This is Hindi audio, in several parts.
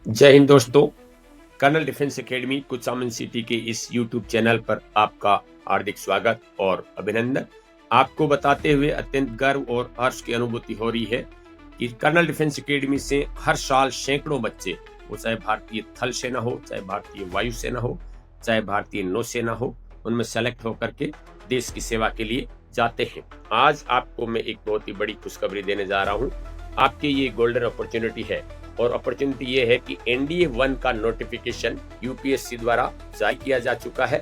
जय हिंद दोस्तों। Colonel defence academy Kuchaman city के इस यूट्यूब चैनल पर आपका हार्दिक स्वागत और अभिनंदन। आपको बताते हुए अत्यंत गर्व और हर्ष की अनुभूति हो रही है कि कर्नल डिफेंस एकेडमी से हर साल सैकड़ों बच्चे, वो चाहे भारतीय थल सेना हो, चाहे भारतीय वायुसेना हो, चाहे भारतीय नौसेना हो, उनमें सेलेक्ट होकर के देश की सेवा के लिए जाते हैं। आज आपको मैं एक बहुत ही बड़ी खुशखबरी देने जा रहा हूँ। आपके ये गोल्डन अपॉर्चुनिटी है और अपॉर्चुनिटी ये है कि एनडीए 1 का नोटिफिकेशन यूपीएससी द्वारा जारी किया जा चुका है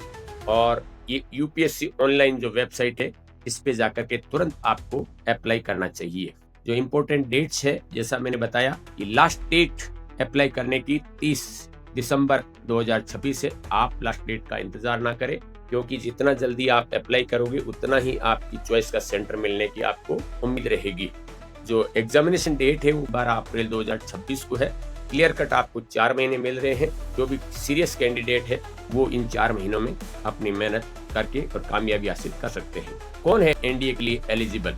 और ये यूपीएससी ऑनलाइन जो वेबसाइट है इस पे जाकर के तुरंत आपको अप्लाई करना चाहिए। जो इम्पोर्टेंट डेट्स है, जैसा मैंने बताया, कि लास्ट डेट अप्लाई करने की 30 दिसंबर 2026 है। आप लास्ट डेट का इंतजार ना करें, क्योंकि जितना जल्दी आप अप्लाई करोगे उतना ही आपकी चॉइस का सेंटर मिलने की आपको उम्मीद रहेगी। जो एग्जामिनेशन डेट है वो 12 अप्रैल 2026 को है। क्लियर कट आपको 4 महीने मिल रहे हैं। जो भी सीरियस कैंडिडेट है वो इन 4 महीनों में अपनी मेहनत करके और कामयाबी हासिल कर सकते हैं। कौन है एनडीए के लिए एलिजिबल?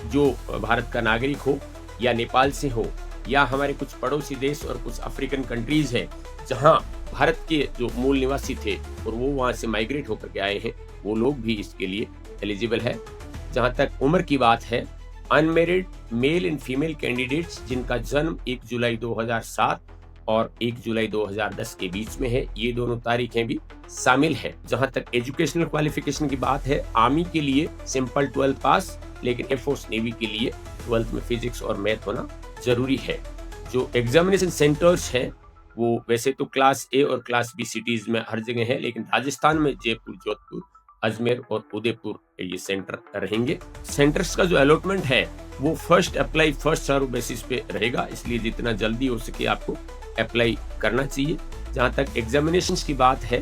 जो भारत का नागरिक हो या नेपाल से हो या हमारे कुछ पड़ोसी देश और कुछ अफ्रीकन कंट्रीज है जहां भारत के जो मूल निवासी थे और वो वहां से माइग्रेट होकर के आए हैं, वो लोग भी इसके लिए एलिजिबल है। जहां तक उम्र की बात है, unmarried male and female candidates जिनका जन्म 1 जुलाई 2007 और 1 जुलाई 2010 के बीच में है, ये दोनों तारीखें भी शामिल है। जहां तक एजुकेशनल क्वालिफिकेशन की बात है, आर्मी के लिए सिंपल 12 पास, लेकिन एयरफोर्स नेवी के लिए 12th में फिजिक्स और मैथ होना जरूरी है। जो एग्जामिनेशन सेंटर्स हैं वो वैसे तो क्लास ए और क्लास बी सिटीज में हर जगह है, लेकिन राजस्थान में जयपुर, जोधपुर, अजमेर और उदयपुर ये सेंटर रहेंगे। सेंटर्स का जो अलॉटमेंट है वो first apply first serve basis पे रहेगा, इसलिए जितना जल्दी हो सके आपको अप्लाई करना चाहिए। जहां तक एग्जामिनेशंस की बात है,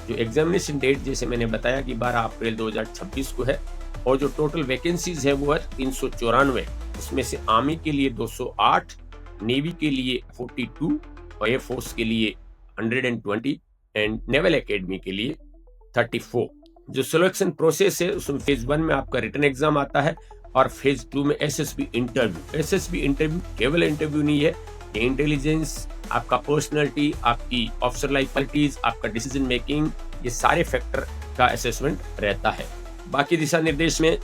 जो एग्जामिनेशन डेट जैसे मैंने बताया कि 12 अप्रैल 2026 को है और जो टोटल वैकेंसीज है वो है 394। इसमें से आर्मी के लिए 208, नेवी के लिए 42 और एयरफोर्स के लिए 120 एंड नेवल एकेडमी के लिए 34। जो सिलेक्शन प्रोसेस है उसमें फेज 1 में आपका रिटन एग्जाम आता है और फेज 2 में एसएसबी इंटरव्यू। एसएसबी इंटरव्यू केवल इंटरव्यू नहीं है, ये इंटेलिजेंस, आपका पर्सनालिटी, आपकी ऑफिसर लाइक क्वालिटीज, आपका डिसीजन मेकिंग, ये सारे फैक्टर का असेसमेंट रहता है। बाकी दिशा निर्देश में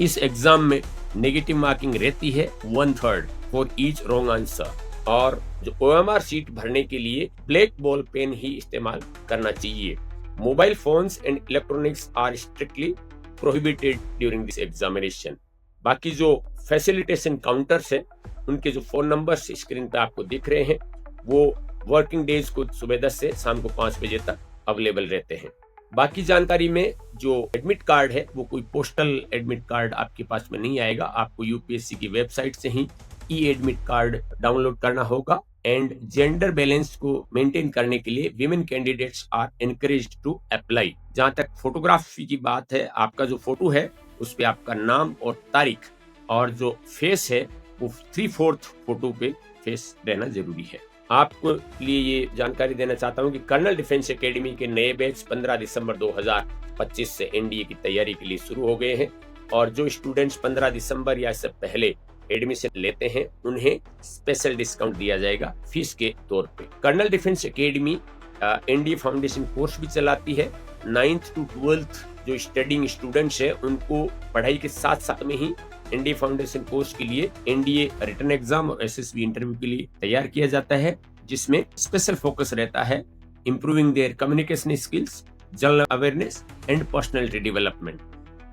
इस एग्जाम में नेगेटिव मार्किंग रहती है 1/3 फॉर ईच रॉन्ग आंसर, और जो ओएमआर सीट भरने के लिए ब्लैक बॉल पेन ही इस्तेमाल करना चाहिए। Mobile phones and electronics are strictly prohibited during this examination. बाकी जो फैसिलिटेशन काउंटर्स है उनके जो फोन नंबर्स स्क्रीन पे आपको दिख रहे हैं वो वर्किंग डेज को सुबह 10 से शाम को 5 बजे तक अवेलेबल रहते हैं। बाकी जानकारी में जो एडमिट कार्ड है वो कोई पोस्टल एडमिट कार्ड आपके पास में नहीं आएगा, आपको यूपीएससी की वेबसाइट से ही ई एडमिट कार्ड डाउनलोड करना होगा। एंड जेंडर बैलेंस को मेंटेन करने के लिए women candidates are encouraged to apply. जहां तक फोटोग्राफी की बात है, आपका जो फोटो है उस पे आपका नाम और तारीख और जो फेस है वो 3/4 फोटो पे फेस रहना जरूरी है। आपको लिए ये जानकारी देना चाहता हूं कि कर्नल डिफेंस एकेडमी के नए बैच 15 दिसंबर 2025 से एनडीए की तैयारी के लिए शुरू हो गए हैं और जो स्टूडेंट्स 15 दिसंबर या इससे पहले एडमिशन लेते हैं उन्हें स्पेशल डिस्काउंट दिया जाएगा फीस के तौर पे। Colonel defence academy NDA foundation course भी चलाती है। 9th to 12th जो स्टडिंग स्टूडेंट्स है उनको पढ़ाई के साथ साथ में ही एनडीए फाउंडेशन कोर्स के लिए एनडीए रिटन एग्जाम और एसएसबी इंटरव्यू के लिए तैयार किया जाता है, जिसमें स्पेशल फोकस रहता है improving there communication skills, general awareness and personality development.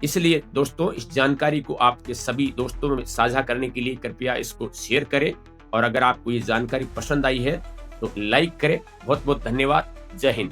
इसलिए दोस्तों, इस जानकारी को आपके सभी दोस्तों में साझा करने के लिए कृपया इसको शेयर करें और अगर आपको ये जानकारी पसंद आई है तो लाइक करें। बहुत बहुत धन्यवाद। जय हिंद।